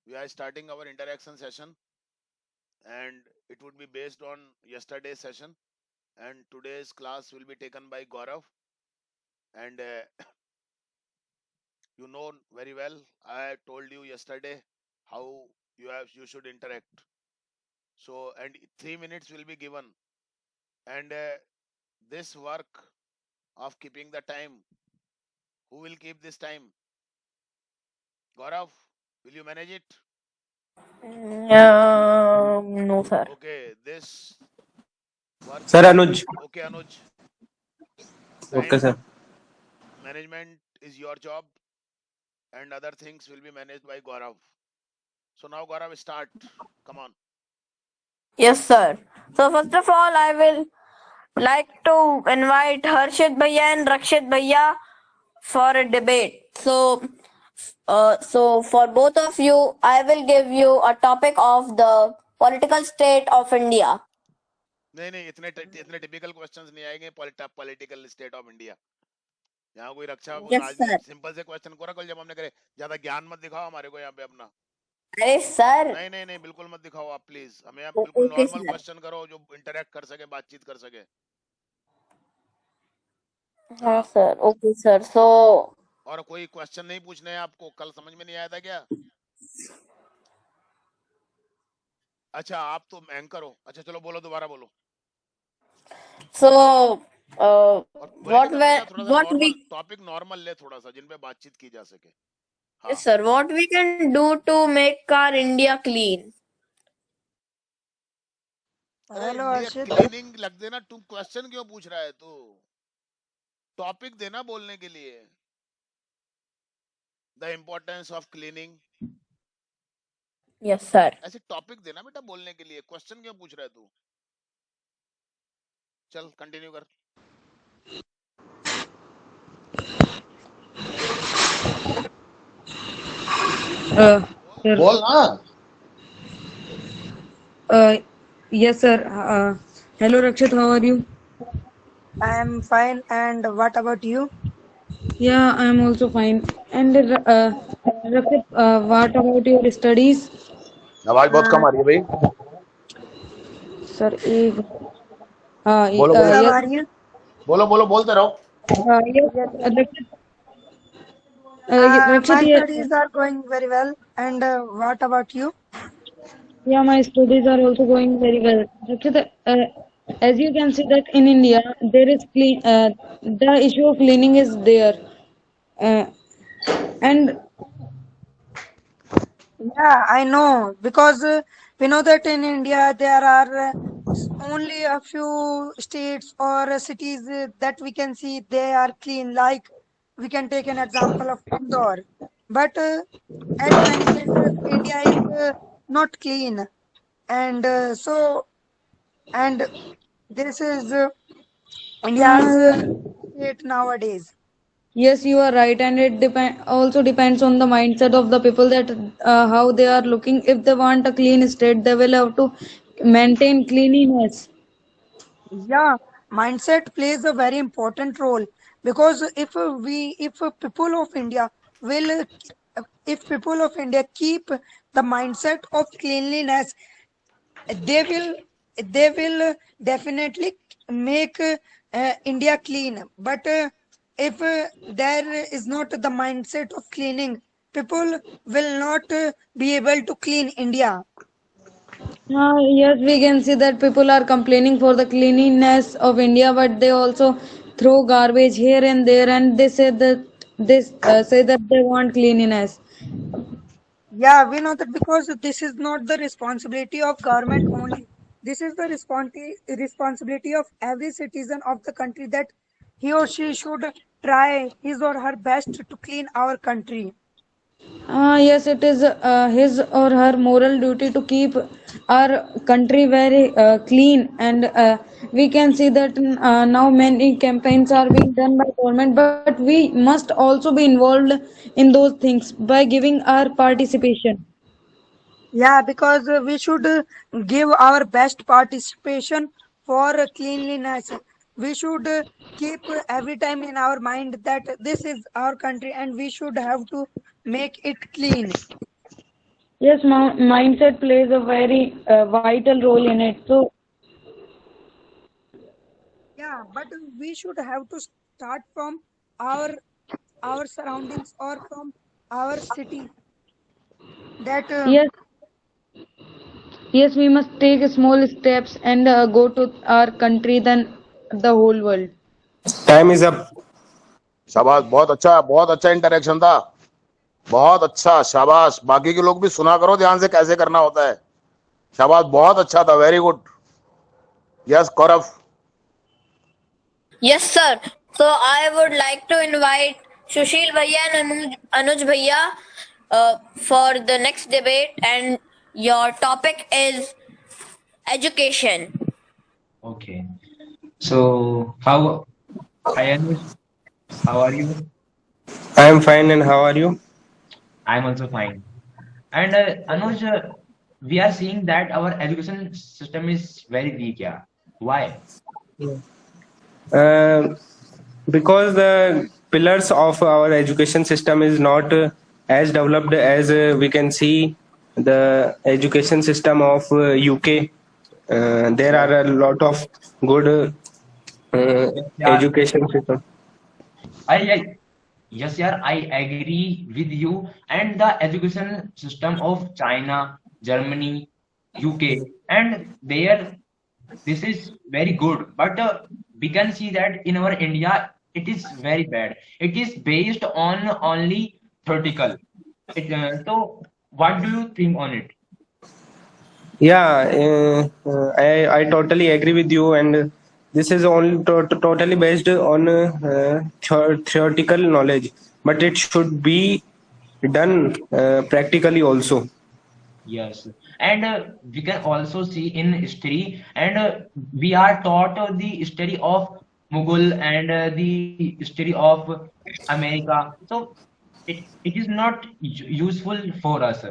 we are starting our interaction session, and it would be based on yesterday's session. And today's class will be taken by Gaurav. And you know very well, I told you yesterday how you should interact. So, and 3 minutes will be given, and this work of keeping the time, who will keep this time? Gaurav, will you manage it? No, sir. Okay, this work Sir will be Anuj. okay, Anuj. Okay, Time sir. management is your job, and other things will be managed by Gaurav. So now, Gaurav, start. Come on. Yes, sir. So first of all, I will like to invite Harshit Bhaiya and Rakshit Bhaiya for a debate. So for both of you, I will give you a topic of the political state of India. नहीं नहीं, इतने typical questions नहीं आएंगे। Political state of India, यहाँ कोई रक्षा कोई Yes, राजनीति, sir. Simple से क्वेश्चन करो। कल जब हमने करे, ज्यादा ज्ञान मत दिखाओ हमारे को यहाँ पे अपना। अरे सर, नहीं नहीं नहीं, बिल्कुल मत दिखाओ आप, प्लीज। हमें आप बिल्कुल ओके नॉर्मल सर। क्वेश्चन करो, जो इंटरेक्ट कर सके, बातचीत कर सके। हाँ हाँ, सर, ओके सर। सो और कोई क्वेश्चन नहीं पूछने हैं आपको? कल समझ में नहीं आया था क्या? अच्छा, आप तो एंकर हो। अच्छा चलो, बोलो, दोबारा बोलो। so और बोले कि बेटा थोड़ा सा what normal we topic, normal ले थोड़ा सा, जिन पे बातचीत की जा सके। हाँ। yes sir, what we can do to make our India clean? अरे हेलो इंडिया हर्षित। क्लीनिंग लग देना, तू क्वेश्चन क्यों पूछ रहा है? तू टॉपिक देना बोलने के लिए। The importance of cleaning, Yes sir. ऐसे टॉपिक देना बेटा बोलने के लिए। क्वेश्चन क्यों पूछ रहा है तू? चल कंटिन्यू कर। Uh, sir. बोल ना। Yes, sir. Hello, Rakshit. How are you? I am fine, and what about you? Yeah, I am also fine. And Rakshit, what about your studies? आवाज बहुत Uh, कम आ रही है भाई। Sir, बोलो बोलो how yes, are you? बोलो बोलो, बोलते रहो। yes, Yes. Rakshit, My Rakshit, yes. studies are going very well, and what about you? Yeah, my studies are also going very well. Rakshit, as you can see that in India, there is the issue of cleaning is there. Uh, and Yeah, I know because we know that in India there are only a few states or cities that we can see they are clean. Like we can take an example of Indore, but at many places India is not clean, and and this is India's uh, state nowadays. Yes, you are right, and it also depends on the mindset of the people that how they are looking. If they want a clean state, they will have to maintain cleanliness. Yeah, mindset plays a very important role because if people of India will, if people of India keep the mindset of cleanliness, they will, they will definitely make India clean. But if there is not the mindset of cleaning, people will not be able to clean India. Yes, we can see that people are complaining for the cleanliness of India, but they also throw garbage here and there, and they say that they want cleanliness. Yeah, we know that because this is not the responsibility of government only. This is the responsibility of every citizen of the country that he or she should try his or her best to clean our country. Yes, it is his or her moral duty to keep our country very clean, and we can see that now many campaigns are being done by government, but we must also be involved in those things by giving our participation. Yeah, because we should give our best participation for cleanliness. We should keep every time in our mind that this is our country and we should have to make it clean. Yes, mindset plays a very vital role in it. So, Yeah, but we should have to start from our our surroundings or from our city. That yes, yes, we must take small steps and go to our country, then the whole world. Time is up. शाबाश, बहुत अच्छा interaction था, बहुत अच्छा, शाबाश। बाकी के लोग भी सुना करो ध्यान से कैसे करना होता है। शाबाश, बहुत अच्छा था, very good. Yes Kaurav. Yes, sir. So I would like to invite Sushil Bhaiya and Anuj Bhaiya for the next debate, and your topic is education. Okay. So, hi Anush, how are you? I am fine, and how are you? I'm also fine. And Anuj, we are seeing that our education system is very weak. Yeah. Why? Uh, because the pillars of our education system is not as developed as we can see the education system of UK. There are a lot of good Yeah, education system. I yes, yeah, I agree with you. And the education system of China, Germany, UK, and there, this is very good. But we can see that in our India, it is very bad. It is based on only theoretical. So, what do you think on it? Yeah, I totally agree with you, and this is only totally based on theoretical knowledge, but it should be done practically also. Yes, and we can also see in history, and we are taught the history of Mughal and the history of America. So it is not useful for us.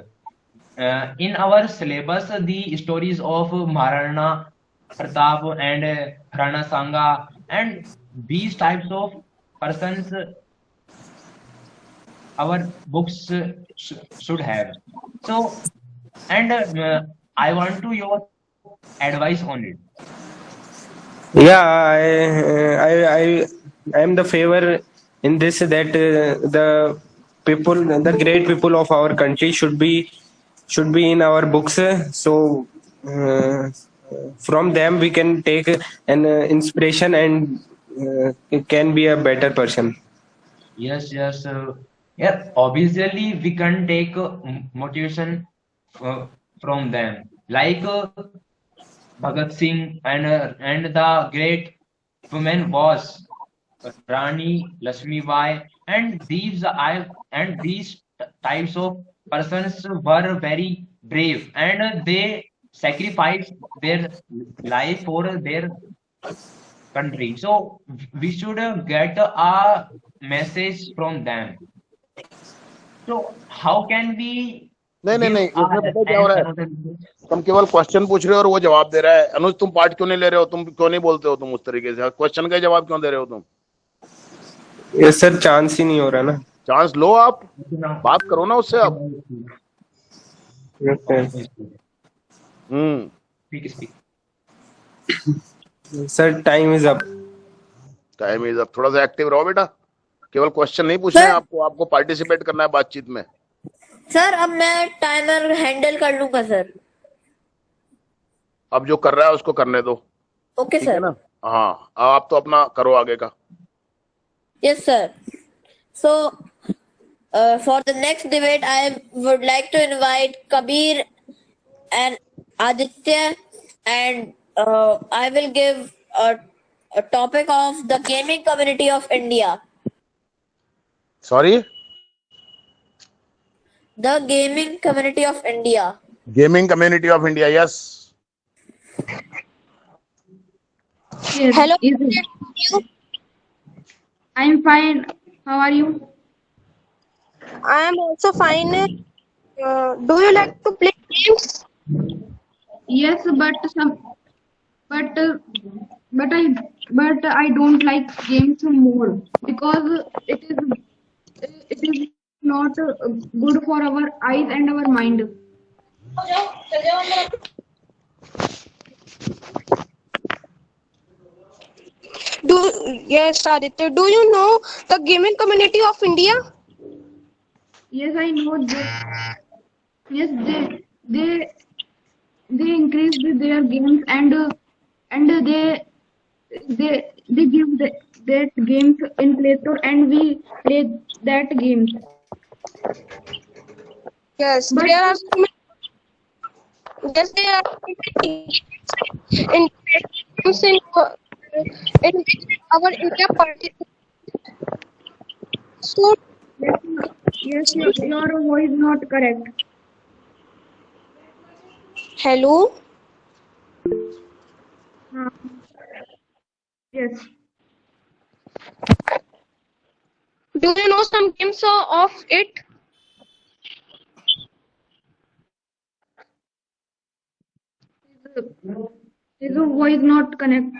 In our syllabus, the stories of Maharana Pratap and Rana Sanga and these types of persons, our books should have. So, and I want to your advice on it. Yeah, I am the favor in this that the people, the great people of our country should be in our books. So from them we can take an inspiration and can be a better person. Yes, yes, yeah. Obviously, we can take motivation from them, like Bhagat Singh and the great woman was Rani Lakshmi Bai, and these types of persons were very brave, and they sacrificed their life for their country. So we should get a message from them. So how can we नहीं नहीं give नहीं, इसमें पता है क्या हो रहा answer है, on the तुम केवल क्वेश्चन पूछ रहे हो और वो जवाब दे रहा है। अनुज, तुम पार्ट क्यों नहीं ले रहे हो? तुम क्यों नहीं बोलते हो? तुम उस तरीके से क्वेश्चन का ही जवाब क्यों दे रहे हो? तुम ये सर चांस ही नहीं हो रहा ना. चांस लो, आप now? बात करो ना उससे आप। Speak, speak. Sir time is up. Time is अब, थोड़ा सा एक्टिव रहो बेटा। केवल क्वेश्चन नहीं पूछना है आपको, आपको पार्टिसिपेट करना है बातचीत में। सर अब मैं टाइमर हैंडल कर लूंगा सर। अब जो कर रहा है उसको करने दो, ओके ठीक है सर। ना? हाँ, आप तो अपना करो आगे का। Yes, sir. So, for the next debate, I would like to invite Kabir and Aditya, and I will give a topic of the gaming community of India. Sorry, The gaming community of India. Gaming community of India. Yes, Yes, Hello, is I'm fine. How are you? I am also fine. Do you like to play games? Yes, but uh, but I don't like games more because it is not good for our eyes and our mind. Yes, Aditya. Do you know the gaming community of India? Yes, I know that. Yes, they they increased their games and they give that games in Play Store and we play that games. Yes, But there are so many. Yes, there are so many games in which our India participates. So, yes, yes, your voice not correct. hello. Uh, yes, Do you know some games of it? his voice not connect.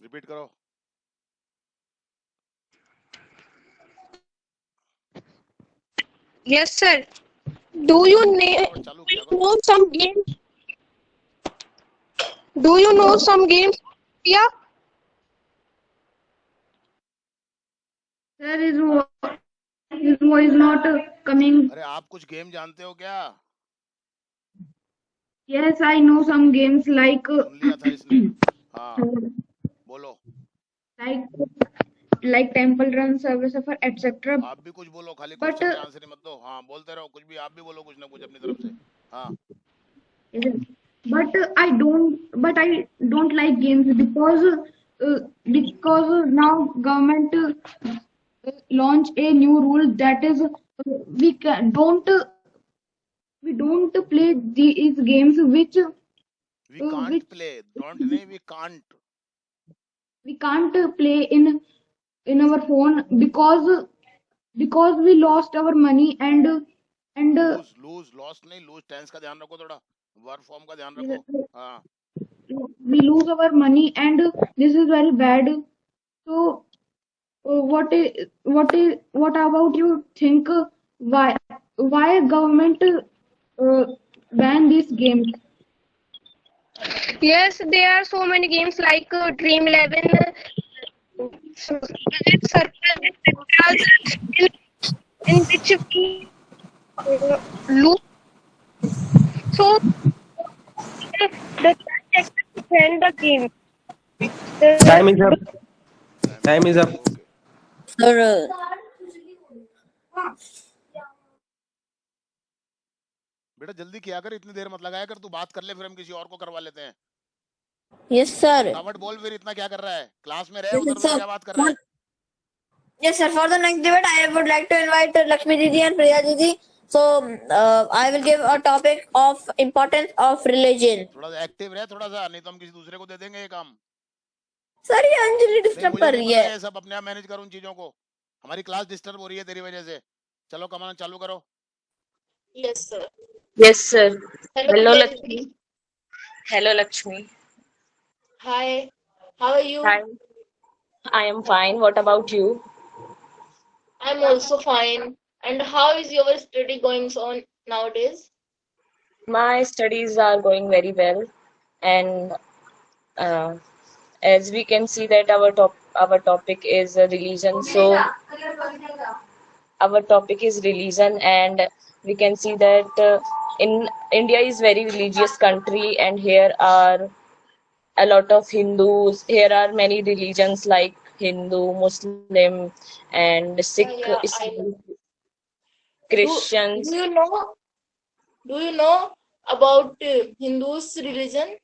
Repeat करो. Yes, sir. Do you, फटाफट चालू किया करो. know some games? Do you know some games? Yeah. Sir, his voice not coming. अरे आप कुछ game जानते हो क्या? Yes, I know some games like सुन लिया था इसने. हाँ, बोलो. like Temple Run, Subway Surfer, etc. आप भी कुछ बोलो, खाली But क्वेश्चन के आंसर ही मत दो. हाँ, बोलते रहो, कुछ भी आप भी बोलो, कुछ ना कुछ अपनी तरफ से. हाँ. but I don't like games because now government launch a new rule that is we don't play these games We can't which play. Don't नहीं, we can't. we can't play in our phone because we lost our money and lose नहीं, lose tense का ध्यान रखो थोड़ा. Verb form का ध्यान रखो. हाँ. we lose our money and this is very bad. So what about you think why government ban these games? Yes, there are so many games like Dream 11, Circle, etc. In which we lose. So the judge actually banned the game. Time is up. Time is Time is up. okay. Sir, बेटा जल्दी किया कर, इतनी देर मत लगाया कर. तू बात कर ले, फिर हम किसी और को करवा लेते हैं. yes, sir. फटाफट बोल, फिर इतना क्या कर रहा है? क्लास में रहे, Yes, उधर उधर sir. क्या बात कर रहा है? Yes, sir. For the next debate, I would like to invite Lakshmi Didi and Priya Didi. So, I will give a topic of importance of religion. थोड़ा सा एक्टिव रहे, थोड़ा सा, नहीं तो हम किसी दूसरे को दे देंगे ये काम. Sir, ये अंजलि नहीं, डिस्टर्ब मुझे कर नहीं रही पता, है. ये सब अपने आप मैनेज करो उन चीजों को. हमारी क्लास डिस्टर्ब हो रही है तेरी वजह से. चलो कमान चालू करो. Yes, sir. Yes, sir. Hello, Hello, Priya Lakshmi. Didi. Hello, Lakshmi. Hi. How are you? Hi. I am fine. What about you? I'm also fine. And how is your study going on nowadays? My studies are going very well, and uh, as we can see that our topic is religion. So our topic is religion, and we can see that in India is very religious country, and here are a lot of Hindus. Here are many religions like Hindu, Muslim, and Sikh, Yeah, I know. Islam, Do Christians. do you know about Hindus religion?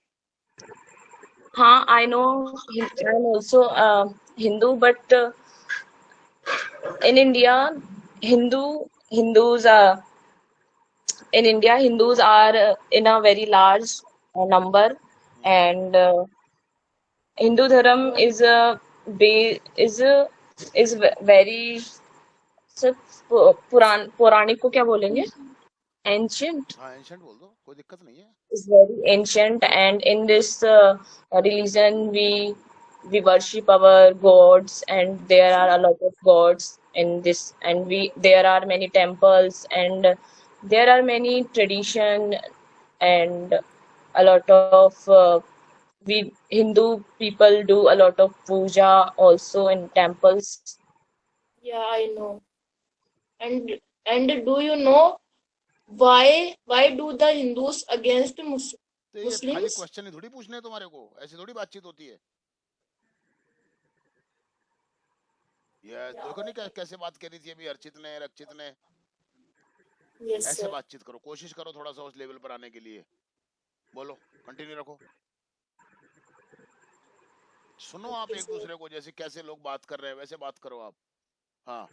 I know I'm also Hindu, but in India, Hindus Hindus are in a very large number, and Hindu Dharam is a is very सब पौराणिक को क्या बोलेंगे ancient हाँ, ancient बोल दो, कोई दिक्कत नहीं है. is very ancient, and in this religion we worship our gods, and there are a lot of gods in this, and we there are many temples, and there are many tradition and a lot of we Hindu people do a lot of puja also in temples. Yeah, I know. And do you know why do the Hindus against तो ये खाली Muslims? Question ही थोड़ी पूछने हैं तुम्हारे को, ऐसी थोड़ी बातचीत होती है। ये देखो नहीं कैसे बात करी थी अभी अर्चित ने, रक्षित ने। Yes, ऐसे sir. बातचीत करो, कोशिश करो थोड़ा सा उस लेवल पर आने के लिए। बोलो, कंटिन्यू रखो। सुनो आप एक दूसरे को, जैसे कैसे लोग बात कर रहे हैं वैसे बात करो आप। हाँ,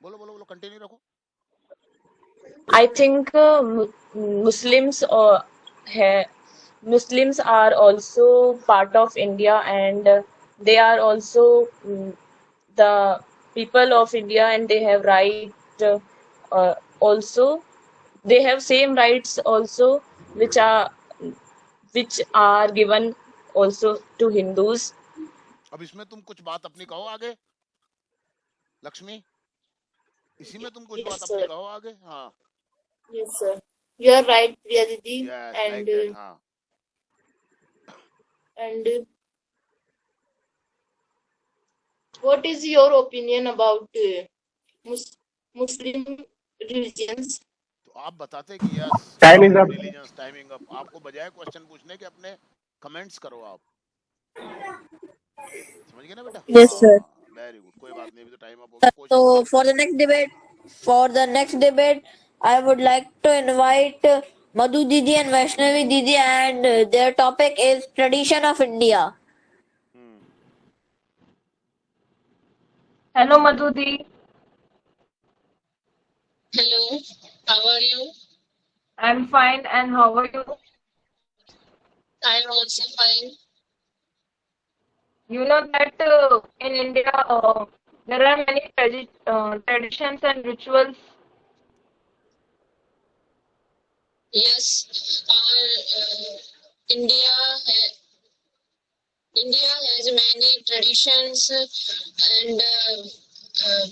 बोलो बोलो बोलो, कंटिन्यू रखो। I think ha- Muslims are also part of India, and they are also the people of India, and they have also they have same rights also, which are which are given also to Hindus. अब इसमें तुम कुछ बात अपनी कहो आगे, लक्ष्मी। इसी में तुम कुछ Yes, बात अपनी sir. कहो आगे। हाँ, Yes, sir. You are right, Priya Didi. Yes And like that. हाँ, and what is your opinion about Muslim religions? तो आप बताते कि yes Time is Muslim up. Religions, timing up. आपको बजाय क्वेश्चन पूछने के अपने कमेंट्स करो आप। समझ गए ना बेटा? Yes, Yes, sir. sir. हाँ, वेरी गुड। कोई बात नहीं, अभी तो टाइम अप हो गया, कोशिश So करो। for the next debate, I would like to invite Madhu Didi and Vaishnavi Didi, and their topic is tradition of India. Hmm, Hello, Madhudi. Hello, how are you? I'm fine, and how are you? I am also fine. You know that in India there are many traditions and rituals. Yes, our India has many traditions and uh,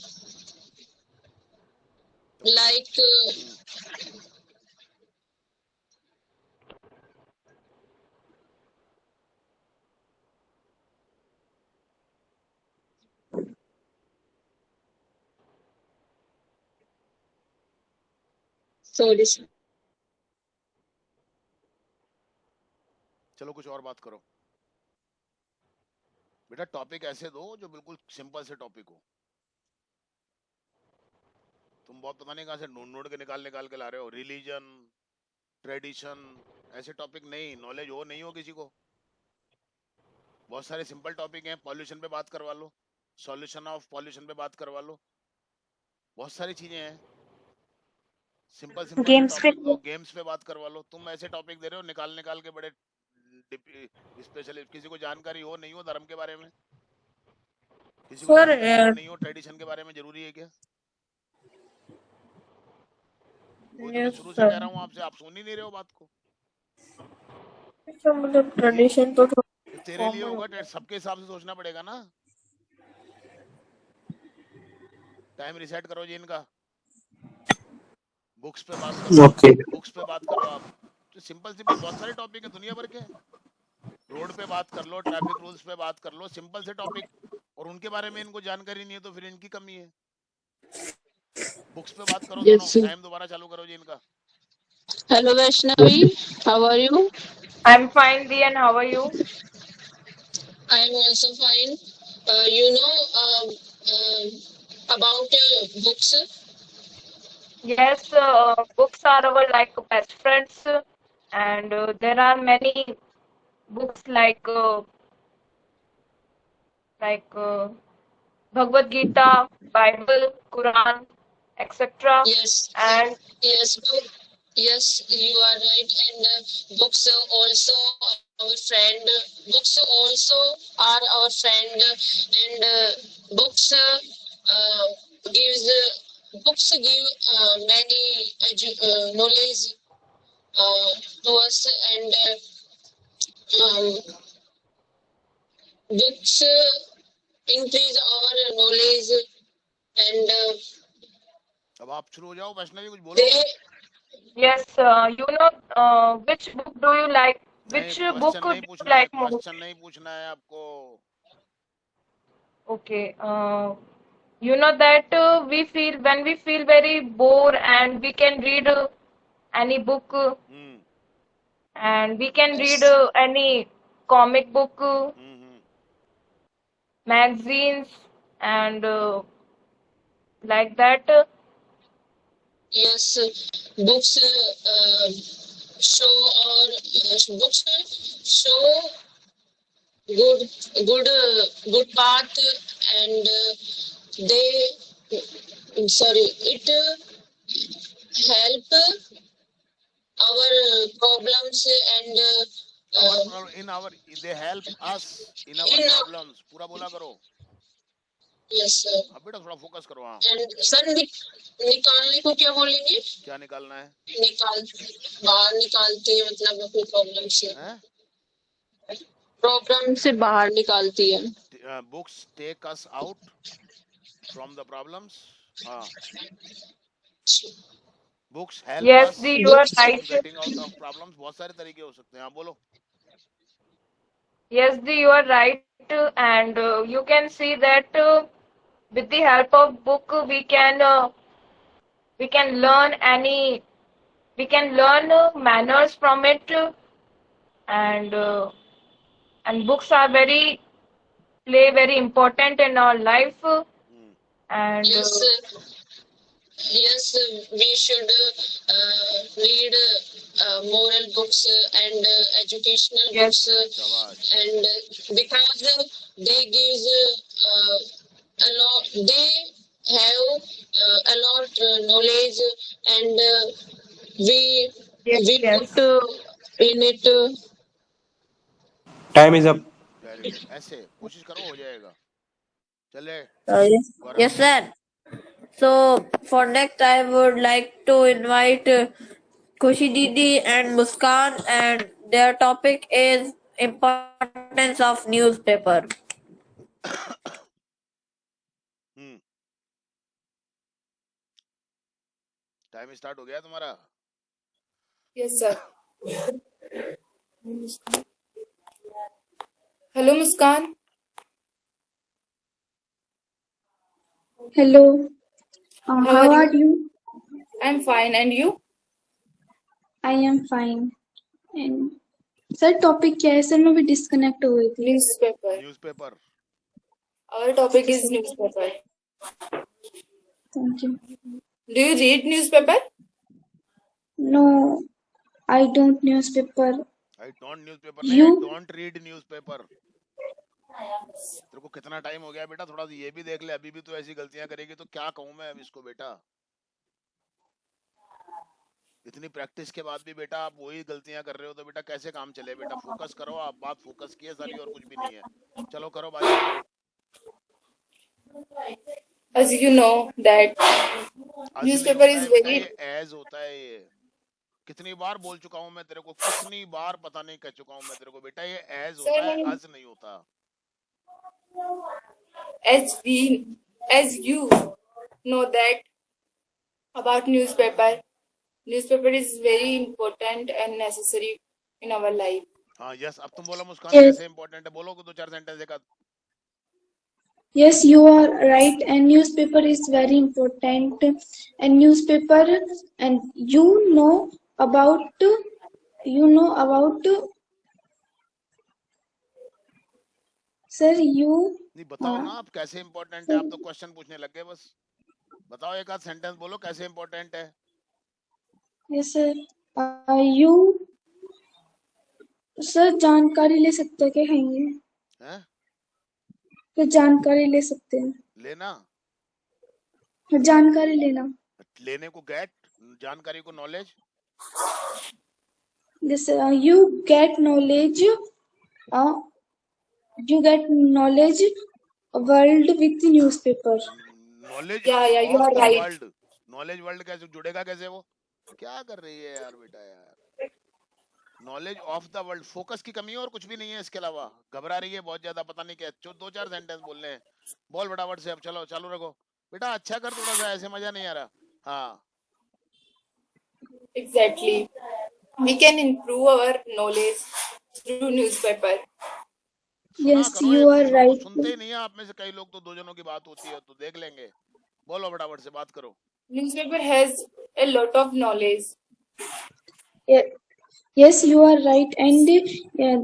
like hmm. sorry. चलो कुछ और बात करो बेटा। Topic ऐसे दो जो बिल्कुल सिंपल से टॉपिक हो। तुम बहुत पता नहीं कहाँ से ढूंढ ढूंढ के निकाल के ला रहे हो। रिलीजन, ट्रेडिशन, ऐसे टॉपिक नहीं, नॉलेज हो नहीं हो किसी को। बहुत सारे सिंपल टॉपिक हैं। पॉल्यूशन पे बात करवा लो, सॉल्यूशन ऑफ पॉल्यूशन पे बात करवा लो, बहुत सारी चीजें हैं। सिंपल सिंपल से गेम्स पे टॉपिक दो, गेम्स पे बात करवा लो। तुम ऐसे टॉपिक दे रहे हो निकाल के बड़े स्पेशल। किसी को जानकारी हो नहीं हो धर्म के बारे में, किसी को जानकारी हो Sir, नहीं हो ट्रेडिशन के बारे में, जरूरी है क्या? वही तो मैं yes, शुरू से sir. कह रहा हूँ आपसे, आप सुन ही नहीं रहे हो बात को। तो मतलब ये ट्रेडिशन तो ये थोड़ा तेरे लिए कॉमन होगा, होता है। सबके हिसाब से सोचना पड़ेगा ना। टाइम रिसेट करो जी इनका। बुक्स पे बात करो, Okay. बुक्स पे बात करो आप। तो सिंपल सिंपल बहुत सारे टॉपिक है दुनिया भर के। रोड पे बात कर लो, ट्रैफिक रूल्स पे बात कर लो, सिंपल से टॉपिक। और उनके बारे में इनको जानकारी नहीं है तो फिर इनकी कमी है। बुक्स पे बात करो दोनों। Yes. टाइम दोबारा चालू करो जी इनका। Hello, Vaishnavi. How are you? I'm fine, Dee, and how are you? I am also fine. You know about books. Yes, books are our like best friends, and there are many books like Bhagavad Gita, Bible, Quran, etc. Yes, And yes, yes, you are right. And books also our friend. Books also are our friend, and gives books give many knowledge to us, and books increase our knowledge, and अब आप शुरू हो जाओ, वैष्णवी कुछ बोलो। they Yes, which book do you like? नहीं, Which book question do नहीं you पूछना है, like most? क्वेश्चन नहीं पूछना है आपको। Okay. You know that we feel when we feel very bored and we can read any book and we can read yes any comic book, hmm. magazines, and like that. yes books show or books show good good path and they sorry it help our problems and Our problem in our, they help us in our in problems, पूरा बोला करो। yes sir अब बेटा थोड़ा focus करो। हाँ, and sir निकालने को क्या बोलेंगे क्या निकालना है? निकाल बाहर निकालती है मतलब अपनी हैं? प्रॉब्लम से बाहर निकालती है Books take us out from the problems. हाँ, books help Yes, us you are books right. from getting out of problems. बहुत सारे तरीके हो सकते हैं। हाँ बोलो। Yes, you are right, and you can see that with the help of book we can learn manners from it, and books are play very important in our life, and yes yes we should read moral books and educational yes, books शाबाश। and because they gives a lot they have a lot knowledge and we yes, we yes. put in it Time is up. Very good, ऐसे कोशिश करो, हो जाएगा। चले Yes, yes, Varun. sir. So for next, I would like to invite Kushi Didi and Muskan, and their topic is importance of newspaper. Time start हो गया तुम्हारा? Yes, sir. Hello, Muskan. Hello, How how are are you? you? I'm fine, and you? I am fine. And sir topic क्या है? Sir मैं भी disconnect हो गई थी। Newspaper. Newspaper. Our topic Okay, is sir. newspaper. Thank you. Do you read newspaper? No, I don't newspaper. I don't newspaper नहीं, You? I don't read newspaper. तेरे को कितना टाइम हो गया बेटा? थोड़ा सा ये भी देख ले, अभी भी तो ऐसी गलतियां करेगी तो क्या कहूं मैं अब इसको बेटा? इतनी प्रैक्टिस के बाद भी बेटा आप वही गलतियां कर रहे हो तो बेटा कैसे काम चले? बेटा फोकस करो, आप बात फोकस की है सारी, और कुछ भी नहीं है। चलो करो, बात करो। As you know that आज नहीं newspaper होता is है बेटा, very ये एज होता है। ये कितनी बार बोल चुका हूं मैं तेरे को, कितनी बार पता नहीं कह चुका हूं मैं तेरे को बेटा, ये एज होता है, sir, अज नहीं होता। as you know that about newspaper. Newspaper is very important and necessary in our life. हाँ यस, अब तुम बोलो मुस्कान, Yes, कैसे इंपॉर्टेंट है? बोलो दो चार सेंटेंस एक आध। yes, you are right. And newspaper is very important. And newspaper, and about sir you. नहीं बताओ ना आप कैसे इंपॉर्टेंट है? आप तो क्वेश्चन पूछने लग गए बस। बताओ, एक आध सेंटेंस बोलो कैसे इंपॉर्टेंट है। Yes, sir. You सर जानकारी ले सकते हैं क्या? कहेंगे हैं? तो जानकारी ले सकते हैं। लेना, जानकारी लेना। लेने को गेट, जानकारी को knowledge. This you get knowledge. You get knowledge world with newspaper. Knowledge Yeah, you of are the right. World. Knowledge world कैसे जुड़ेगा? कैसे वो? क्या कर रही है यार बेटा यार? Knowledge of the world, focus की कमी है और कुछ भी नहीं है इसके अलावा। घबरा रही है बहुत ज्यादा, पता नहीं क्या। दो चार सेंटेंस बोलने हैं, बोल फटाफट से। अब चलो चालू रखो बेटा, अच्छा कर थोड़ा सा, ऐसे मजा नहीं आ रहा। हाँ Exactly. We can improve our knowledge through newspaper. सुना Yes, करो, एक you are दूसरों को right. सुनते ही नहीं है आप में से कई लोग, तो दो जनों की बात होती है तो देख लेंगे। बोलो फटाफट से बात करो। Newspaper has a lot of knowledge. Ye- Yes, you are right. And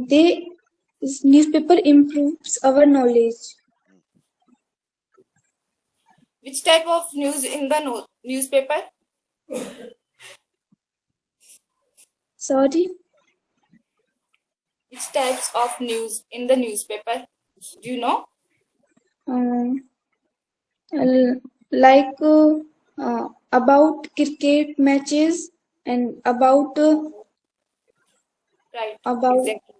this newspaper improves our knowledge. Which type of news in the newspaper? Sorry. Which types of news in the newspaper? Do you know? Um, like about cricket matches and Right. about Exactly.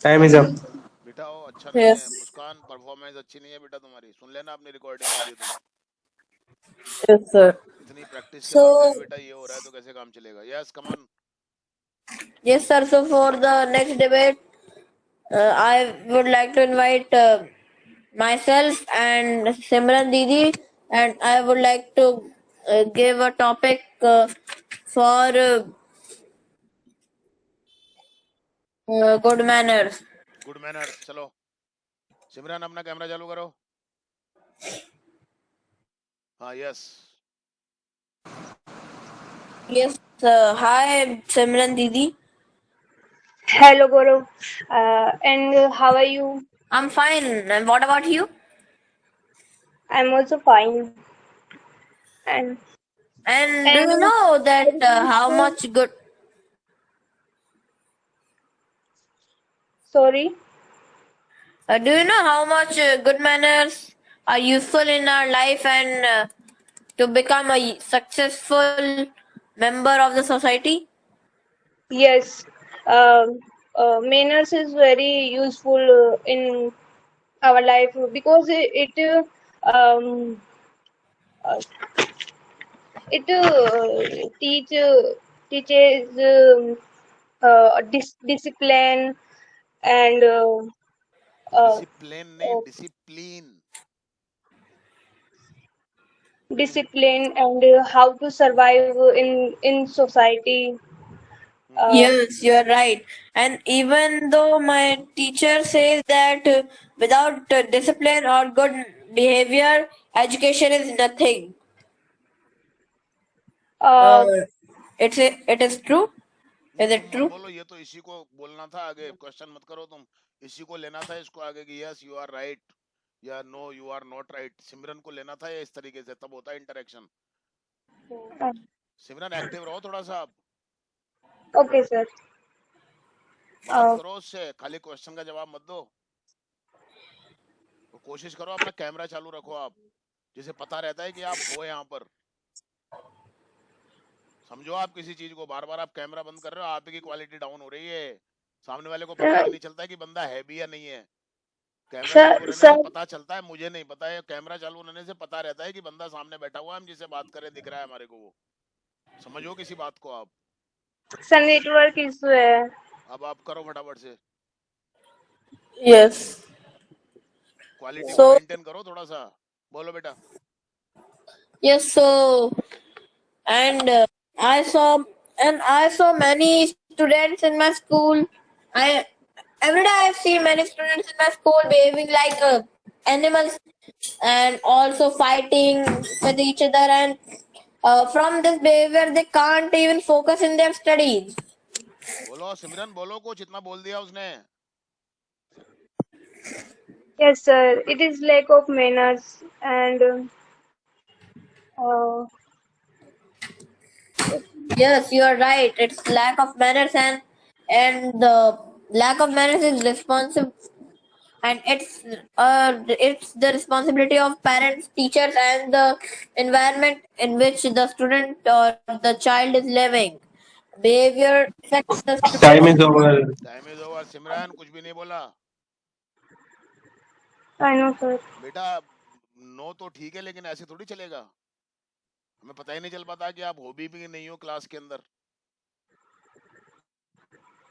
Time is up. बेटा वो अच्छा नहीं है, Yes. मुस्कान performance अच्छी नहीं है बेटा तुम्हारी, सुन लेना अपनी रिकॉर्डिंग वीडियो तुम। Yes, sir. इतनी प्रैक्टिस के So, बाद भी बेटा ये हो रहा है तो कैसे काम चलेगा। Yes come on. yes, sir. So for the next debate, I would like to invite myself and Simran Didi, and I would like to give a topic for good manners. Good manners. चलो सिमरन अपना camera चालू करो। हाँ yes. Yes, hi Simran Didi. Hello, Gaurav. And how are you? I'm fine. And what about you? I'm also fine. And And do and you know I that how think, much good? sorry. Do you know how much good manners are useful in our life and to become a successful member of the society? Yes. Manners is very useful in our life because um uh, it teaches discipline and uh, discipline नहीं, uh, discipline. discipline and how to survive in society. Uh, Yes, you're right. And even though my teacher says that without discipline or good behavior, education is nothing. uh, It is true. नहीं Is तुम it मत true? बोलो, ये तो इसी को बोलना था आगे, क्वेश्चन मत करो तुम। इसी को लेना था इसको आगे कि यस यू आर राइट या no you are not right. Simran को लेना था ये इस तरीके से, तब होता है इंटरेक्शन। सिमरन एक्टिव रहो थोड़ा सा आप, okay, sir. बात Uh, करो उससे, खाली क्वेश्चन का जवाब मत दो। तो कोशिश करो अपना कैमरा चालू रखो आप, जिसे पता रहता है कि आप हो यहाँ पर। समझो आप किसी चीज को, बार बार आप कैमरा बंद कर रहे हो, आप की क्वालिटी डाउन हो रही है। सामने वाले को पता भी नहीं चलता है कि बंदा है भी या नहीं है। कैमरा चालू रहने sir, से पता चलता है, मुझे नहीं पता है, कैमरा चालू रहने से पता रहता है कि बंदा सामने बैठा हुआ है, हम जिसे बात करें दिख रहा है हमारे को वो। समझो किसी बात को आप। sir, network issue है. अब आप करो फटाफट से, Yes. क्वालिटी को So मेंटेन करो थोड़ा सा। बोलो बेटा। yes, so and I saw many students in my school. I every day I've seen many students in my school behaving like animals and also fighting with each other, and from this behavior they can't even focus in their studies. बोलो सिमरन, बोलो, कुछ इतना बोल दिया उसने। Yes, sir. It is lack of manners and uh, Yes, you are right. It's lack of manners, and the lack of manners is responsible, and it's the responsibility of parents, teachers, and the environment in which the student or the child is living. Behavior affects the Time student. is over. Time is over. Simran कुछ भी नहीं बोला I know, sir. बेटा। No तो ठीक है, लेकिन ऐसे थोड़ी चलेगा। हमें पता ही नहीं चल पाता कि आप हो भी नहीं हो क्लास के अंदर।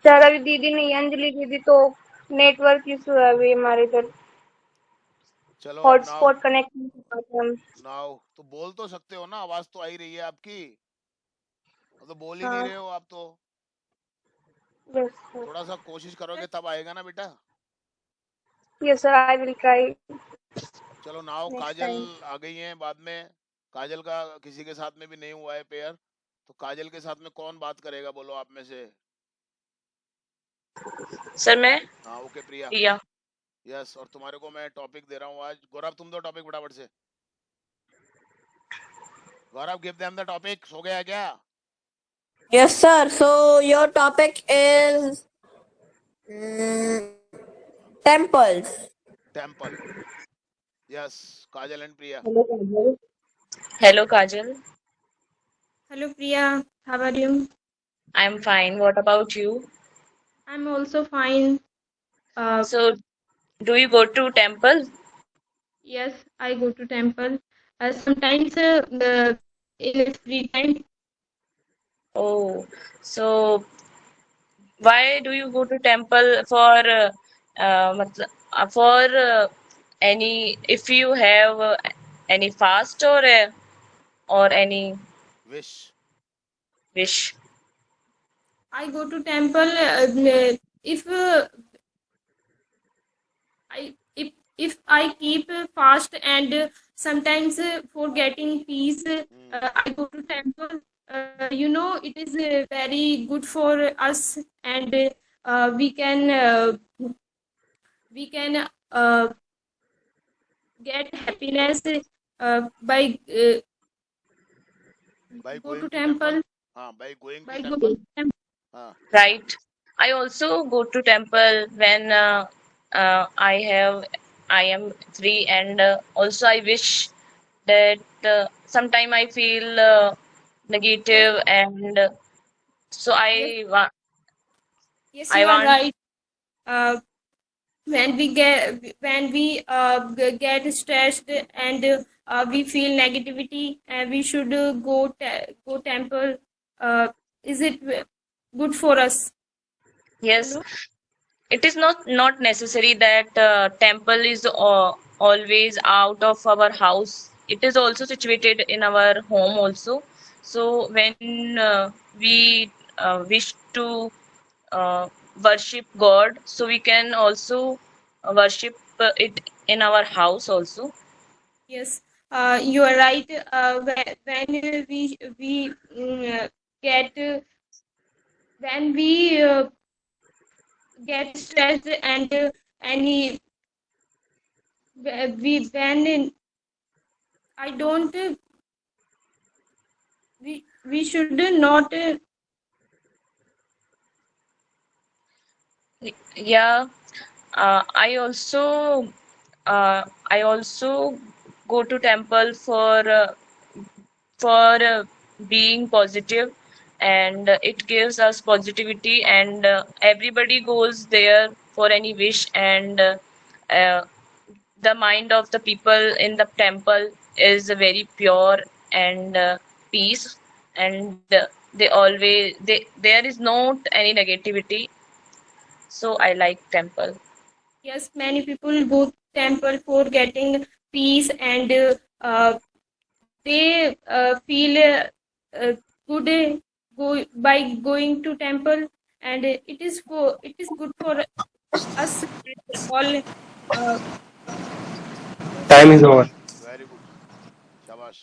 सर अभी दीदी नहीं, अंजलि दीदी तो नेटवर्क इशू है अभी हमारे इधर। चलो अब hotspot connecting to bottom. Now तो बोल तो सकते हो ना, आवाज तो आ ही रही है आपकी, अब तो बोल ही नहीं हाँ, रहे हो आप तो। yes, sir. थोड़ा सा कोशिश करोगे तब आएगा ना बेटा। Yes, sir. I will try चलो नाउ next काजल time. आ गई है बाद में। काजल का किसी के साथ में भी नहीं हुआ है पेयर, तो काजल के साथ में कौन बात करेगा बोलो आप में से। सर मैं हाँ ओके प्रिया। प्रिया। यस, और तुम्हारे को मैं टॉपिक दे रहा हूँ आज। गौरव तुम दो टॉपिक फटाफट से। गौरव गिव देम द टॉपिक। हो गया क्या? Yes, sir. So your topic is temples. Temple. Yes, Kajal and Priya. Hello Kajal. Hello Kajal. Hello, Priya. How are you? I am fine, what about you? I'm also fine. So do you go to temple? Yes, I go to temple. Sometimes in free time. Oh, so why do you go to temple for for any, if you have any fast or any wish. wish? I go to temple if if I keep fast and sometimes for getting peace, I go to temple. It is very good for us, and we can get happiness by by go to going to temple. Temple. हाँ, by going By to going temple. to temple. हाँ Right. I also go to temple when I am free, and also I wish that sometime I feel negative, and so Yes, yes, I you are want. right. Uh, when we get stressed and we feel negativity, we should go temple. Is it good for us? Yes, it is not necessary that temple is always out of our house. It is also situated in our home also. So when we wish to uh, worship God, so we can also worship it in our house also. Yes, you are right. When we get when we get stressed and any we when I don't we should not Yeah, I also go to temple for being positive, and it gives us positivity, and everybody goes there for any wish, and uh, the mind of the people in the temple is very pure and peace, and there is not any negativity, so I like temple. yes, many people go to temple for getting peace and they feel good by going to temple, and it is good for us all. Uh, Time is over. Very good, शाबाश।